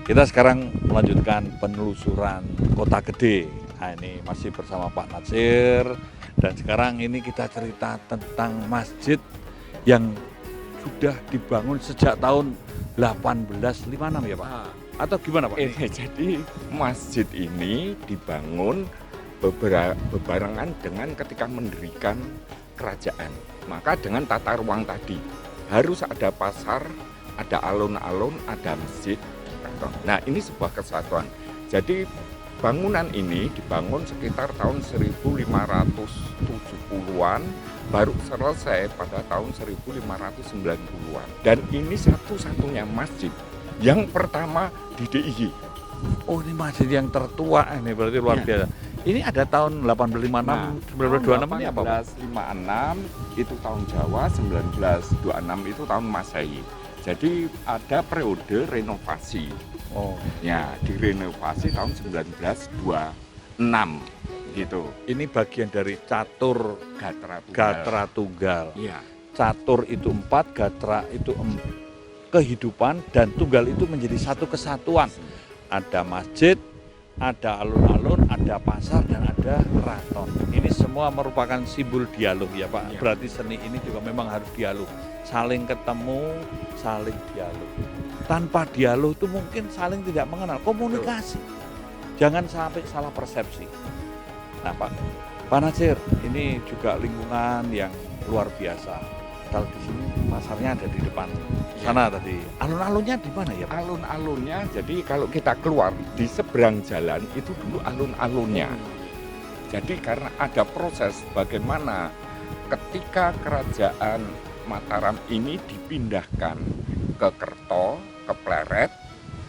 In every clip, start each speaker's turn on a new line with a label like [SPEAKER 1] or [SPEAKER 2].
[SPEAKER 1] Kita sekarang melanjutkan penelusuran Kota Gede. Nah, ini masih bersama Pak Natsir. Dan sekarang ini kita cerita tentang masjid yang sudah dibangun sejak tahun 1856 ya Pak? Atau gimana Pak?
[SPEAKER 2] Jadi masjid ini dibangun bebarengan dengan ketika mendirikan kerajaan. Maka dengan tata ruang tadi harus ada pasar, ada alun-alun, ada masjid. Nah, ini sebuah kesatuan. Jadi bangunan ini dibangun sekitar tahun 1570-an, baru selesai pada tahun 1590-an. Dan ini satu-satunya masjid yang pertama di DIY.
[SPEAKER 1] Oh, ini masjid yang tertua ini berarti luar biasa. Ini ada tahun 1856, 1926 ini apa Pak?
[SPEAKER 2] 1856 itu tahun Jawa, 1926 itu tahun Masehi. Jadi ada periode renovasi.
[SPEAKER 1] Oh,
[SPEAKER 2] Ya, direnovasi tahun 1926 gitu.
[SPEAKER 1] ini bagian dari catur Gatra Tunggal.
[SPEAKER 2] Iya.
[SPEAKER 1] Catur itu 4, Gatra itu kehidupan, dan tunggal itu menjadi satu kesatuan. Ada masjid, ada alun-alun, ada pasar, dan ada keraton. Ini semua merupakan simbol dialog ya Pak.
[SPEAKER 2] Ya.
[SPEAKER 1] Berarti seni ini juga memang harus dialog. Saling ketemu, saling dialog. Tanpa dialog itu mungkin saling tidak mengenal. Komunikasi. Jangan sampai salah persepsi. Nah Pak Natsir, ini juga lingkungan yang luar biasa. Kalau di sini pasarnya ada di depan sana tadi. Alun-alunnya di mana ya Pak?
[SPEAKER 2] Alun-alunnya, jadi kalau kita keluar di seberang jalan itu dulu alun-alunnya. Jadi karena ada proses bagaimana ketika kerajaan Mataram ini dipindahkan ke Kerto, ke Pleret.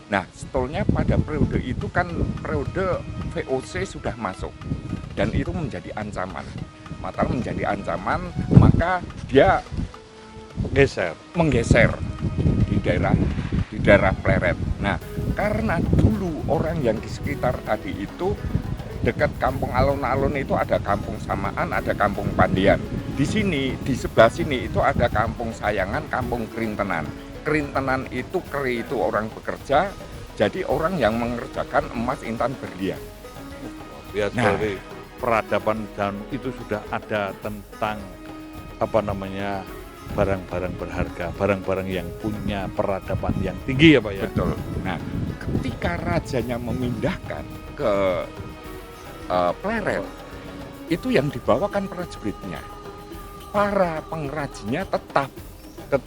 [SPEAKER 2] Nah, sebetulnya pada periode itu kan periode VOC sudah masuk dan itu menjadi ancaman. Mataram menjadi ancaman, maka dia menggeser di daerah Pleret. Nah, karena dulu orang yang di sekitar tadi itu dekat kampung alun-alun itu ada kampung Samaan, ada kampung Pandian. Di sini, di sebelah sini itu ada kampung Sayangan, kampung Kerintenan. Kerintenan itu keri itu orang bekerja, jadi orang yang mengerjakan emas, intan, berlian.
[SPEAKER 1] Ya, dari peradaban dan itu sudah ada tentang barang-barang berharga, barang-barang yang punya peradaban yang tinggi ya Pak ya.
[SPEAKER 2] Betul. Nah, ketika rajanya memindahkan ke Pleret, itu yang dibawakan prajuritnya. Para pengrajinnya tetap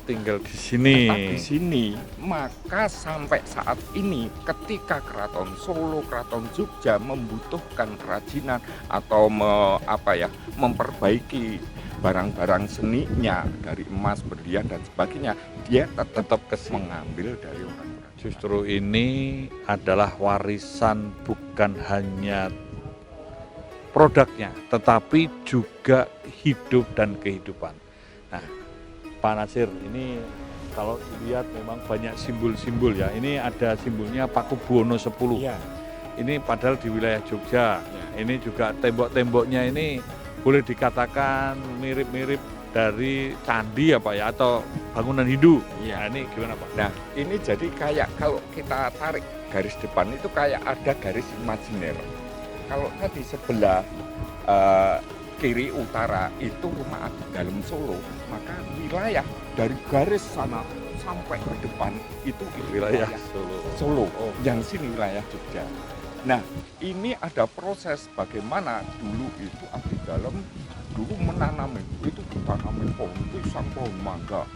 [SPEAKER 1] Tinggal di sini.
[SPEAKER 2] di sini. Maka sampai saat ini ketika Keraton Solo, Keraton Jogja membutuhkan kerajinan atau memperbaiki barang-barang seninya dari emas, berlian dan sebagainya, dia tetap mengambil dari orang.
[SPEAKER 1] Justru ini adalah warisan bukan hanya produknya, tetapi juga hidup dan kehidupan. Nah, Pak Natsir, ini kalau dilihat memang banyak simbol-simbol ya. Ini ada simbolnya Pakubuwono 10.
[SPEAKER 2] Ya.
[SPEAKER 1] Ini padahal di wilayah Jogja.
[SPEAKER 2] Ya.
[SPEAKER 1] Ini juga tembok-temboknya ini boleh dikatakan mirip-mirip dari candi ya Pak ya, atau bangunan Hindu.
[SPEAKER 2] Ya.
[SPEAKER 1] Nah, ini gimana Pak?
[SPEAKER 2] Nah, ini jadi kayak kalau kita tarik garis depan itu kayak ada garis imajiner. Kalau tadi sebelah kiri utara itu rumah Abdi Dalem Solo, maka wilayah dari garis sana sampai ke depan itu
[SPEAKER 1] Wilayah Solo.
[SPEAKER 2] Oh. Yang sini wilayah Jogja. Nah, ini ada proses bagaimana dulu itu Abdi Dalem dulu menanami, itu ditanamin pohon pisang, pohon mangga.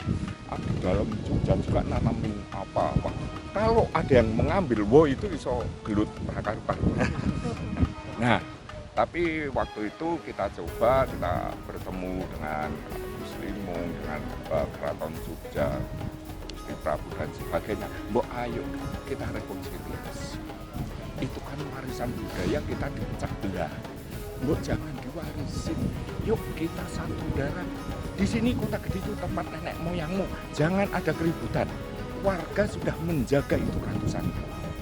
[SPEAKER 2] Abdi Dalem Jogja juga nanamin apa-apa. Kalau ada yang mengambil, itu iso gelut prakar-prakar. Nah, tapi waktu itu kita bertemu dengan Muslimun, dengan Keraton Jogja, Gusti Prabu dan sebagainya. Ayo kita rekonsiliasi. Itu kan warisan budaya kita dipecah belah. Jangan diwarisin. Yuk kita satu darah. Di sini Kota Gede itu tempat nenek moyangmu. Jangan ada keributan. Warga sudah menjaga itu ratusan tahun.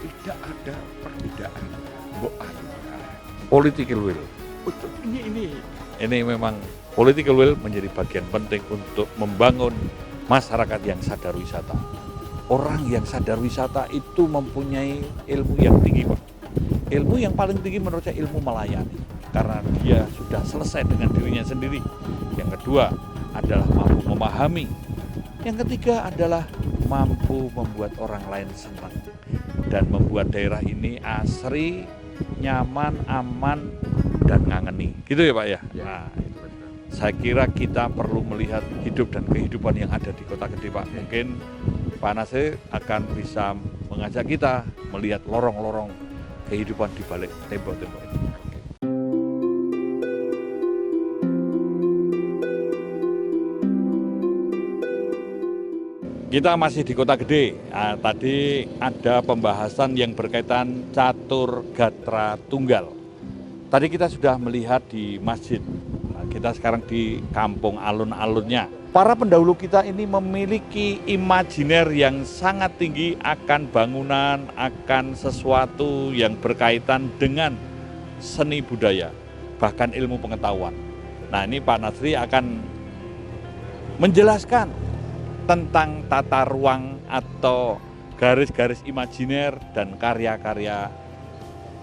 [SPEAKER 2] Tidak ada perbedaan. Ayo.
[SPEAKER 1] Political will.
[SPEAKER 2] Betul, ini
[SPEAKER 1] memang political will menjadi bagian penting untuk membangun masyarakat yang sadar wisata. orang yang sadar wisata itu mempunyai ilmu yang tinggi, Pak. Ilmu yang paling tinggi menurut saya ilmu melayani, karena dia sudah selesai dengan dirinya sendiri. Yang kedua adalah mampu memahami. Yang ketiga adalah mampu membuat orang lain senang dan membuat daerah ini asri, nyaman, aman, dan ngangeni. Gitu ya Pak ya? Nah, saya kira kita perlu melihat hidup dan kehidupan yang ada di Kota Gede, Pak. Mungkin Pak Nasir akan bisa mengajak kita melihat lorong-lorong kehidupan di balik tembok-tembok ini. Kita masih di Kota Gede. Nah, tadi ada pembahasan yang berkaitan catur gatra tunggal. Tadi kita sudah melihat di masjid. Nah, kita sekarang di kampung alun-alunnya. Para pendahulu kita ini memiliki imajiner yang sangat tinggi akan bangunan, akan sesuatu yang berkaitan dengan seni budaya, bahkan ilmu pengetahuan. Nah, ini Pak Nasri akan menjelaskan tentang tata ruang atau garis-garis imajiner dan karya-karya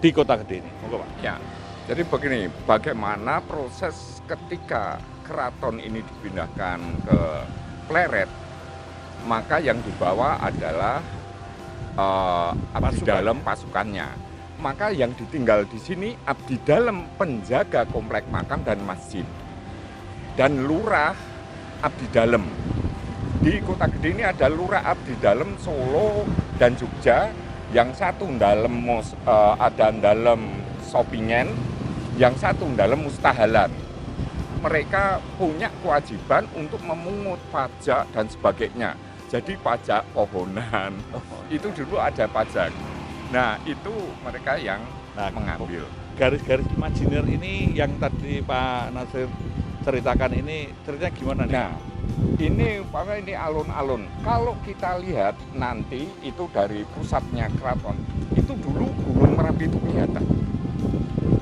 [SPEAKER 1] di Kota Gede ini. Moga, Pak.
[SPEAKER 2] Ya, jadi begini, bagaimana proses ketika keraton ini dipindahkan ke Pleret, maka yang dibawa adalah abdi dalam pasukannya. Maka yang ditinggal di sini abdi dalam penjaga komplek makam dan masjid, dan lurah abdi dalam. Di Kota Gede ini ada lurah abdi dalam Solo dan Jogja, yang satu ada dalam Sopingen, yang satu dalam Mustahalan. Mereka punya kewajiban untuk memungut pajak dan sebagainya. Jadi pajak pohonan, itu dulu ada pajak. Nah, itu mereka yang mengambil.
[SPEAKER 1] Garis-garis imajiner ini yang tadi Pak Nasir ceritakan ini, ceritanya gimana nih?
[SPEAKER 2] Nah, ini alun-alun. Kalau kita lihat nanti itu dari pusatnya keraton, itu dulu Gunung Merapi itu kelihatan.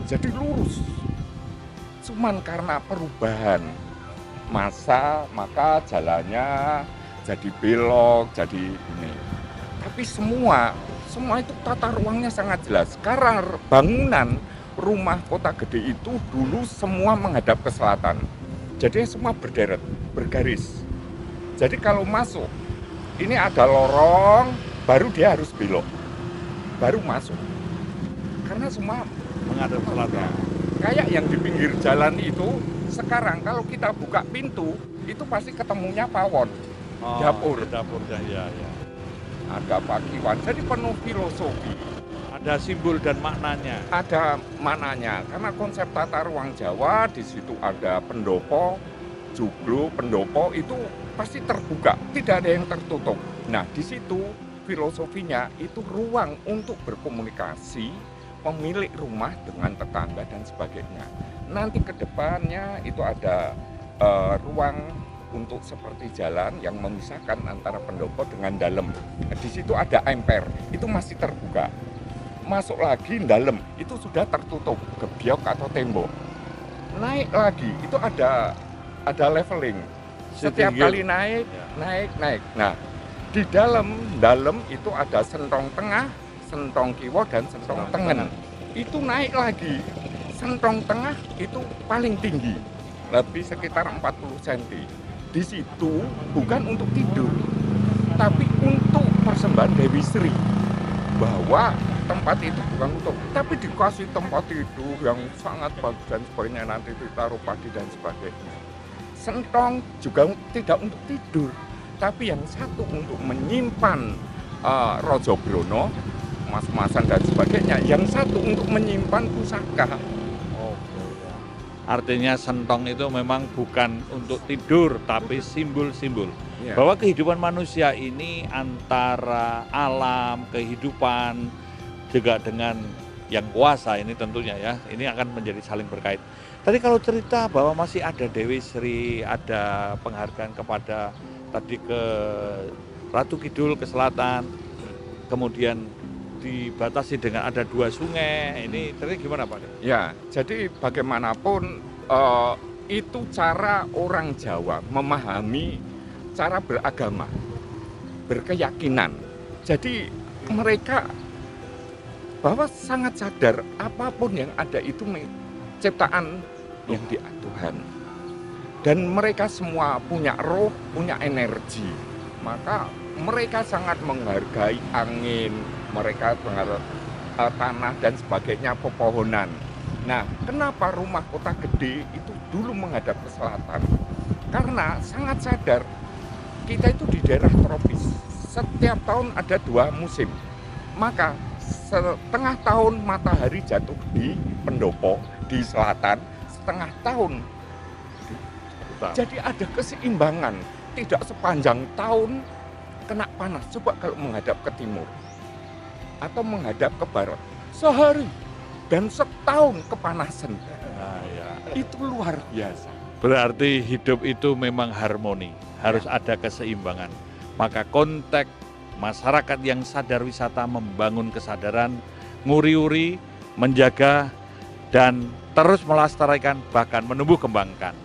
[SPEAKER 2] Jadi lurus. Cuman karena perubahan masa, maka jalannya jadi belok, jadi ini. Tapi semua itu tata ruangnya sangat jelas. Karena bangunan rumah Kota Gede itu dulu semua menghadap ke selatan. Jadi semua berderet, bergaris. Jadi kalau masuk, ini ada lorong, baru dia harus belok, baru masuk. Karena semua
[SPEAKER 1] menghadap selatan.
[SPEAKER 2] Kayak yang di pinggir jalan itu, sekarang kalau kita buka pintu, itu pasti ketemunya pawon, dapur.
[SPEAKER 1] Dapurnya, ya.
[SPEAKER 2] Ada pakiwan, jadi penuh filosofi.
[SPEAKER 1] Ada simbol dan maknanya.
[SPEAKER 2] Ada maknanya, karena konsep tata ruang Jawa, di situ ada pendopo, joglo, pendopo, itu pasti terbuka, tidak ada yang tertutup. Nah, di situ filosofinya itu ruang untuk berkomunikasi, pemilik rumah dengan tetangga dan sebagainya. Nanti ke depannya itu ada ruang untuk seperti jalan yang memisahkan antara pendopo dengan dalam. Di situ ada emper, itu masih terbuka. Masuk lagi dalam, itu sudah tertutup, gebyok atau tembok. Naik lagi, itu ada leveling. Setiap kali naik. Nah, di dalam itu ada sentong tengah, sentong kiwa, dan sentong tengen. Itu naik lagi. Sentong tengah itu paling tinggi, lebih sekitar 40 cm. Di situ bukan untuk tidur, tapi untuk persembahan Dewi Sri. Bahwa tempat itu bukan untuk, tapi dikasih tempat tidur yang sangat bagus dan sebagainya, nanti ditaruh padi dan sebagainya. Sentong juga tidak untuk tidur, tapi yang satu untuk menyimpan Rojo Brono, mas-masan dan sebagainya, yang satu untuk menyimpan pusaka.
[SPEAKER 1] Artinya sentong itu memang bukan untuk tidur, tapi simbol-simbol.
[SPEAKER 2] Ya.
[SPEAKER 1] Bahwa kehidupan manusia ini antara alam, kehidupan, juga dengan yang kuasa ini tentunya ya, ini akan menjadi saling berkait. Tadi kalau cerita bahwa masih ada Dewi Sri, ada penghargaan kepada tadi ke Ratu Kidul ke selatan, kemudian dibatasi dengan ada 2 sungai, ini ternyata gimana Pak?
[SPEAKER 2] Ya, jadi bagaimanapun itu cara orang Jawa memahami cara beragama. berkeyakinan. Jadi mereka bahwa sangat sadar apapun yang ada itu ciptaan yang di Tuhan. Dan mereka semua punya roh, punya energi. Maka mereka sangat menghargai angin, mereka menghargai tanah dan sebagainya, pepohonan. Nah, kenapa rumah kota gede itu dulu menghadap ke selatan? Karena sangat sadar kita itu di daerah tropis. Setiap tahun ada 2 musim. Maka setengah tahun matahari jatuh di pendopo di selatan, setengah tahun. Jadi ada keseimbangan. Tidak sepanjang tahun kena panas. Coba kalau menghadap ke timur atau menghadap ke barat, sehari dan setahun kepanasan.
[SPEAKER 1] Nah, ya.
[SPEAKER 2] Itu luar biasa.
[SPEAKER 1] Berarti hidup itu memang harmoni, harus ada keseimbangan. Maka konteks masyarakat yang sadar wisata membangun kesadaran, nguri-uri, menjaga, dan terus melestarikan bahkan menumbuh kembangkan.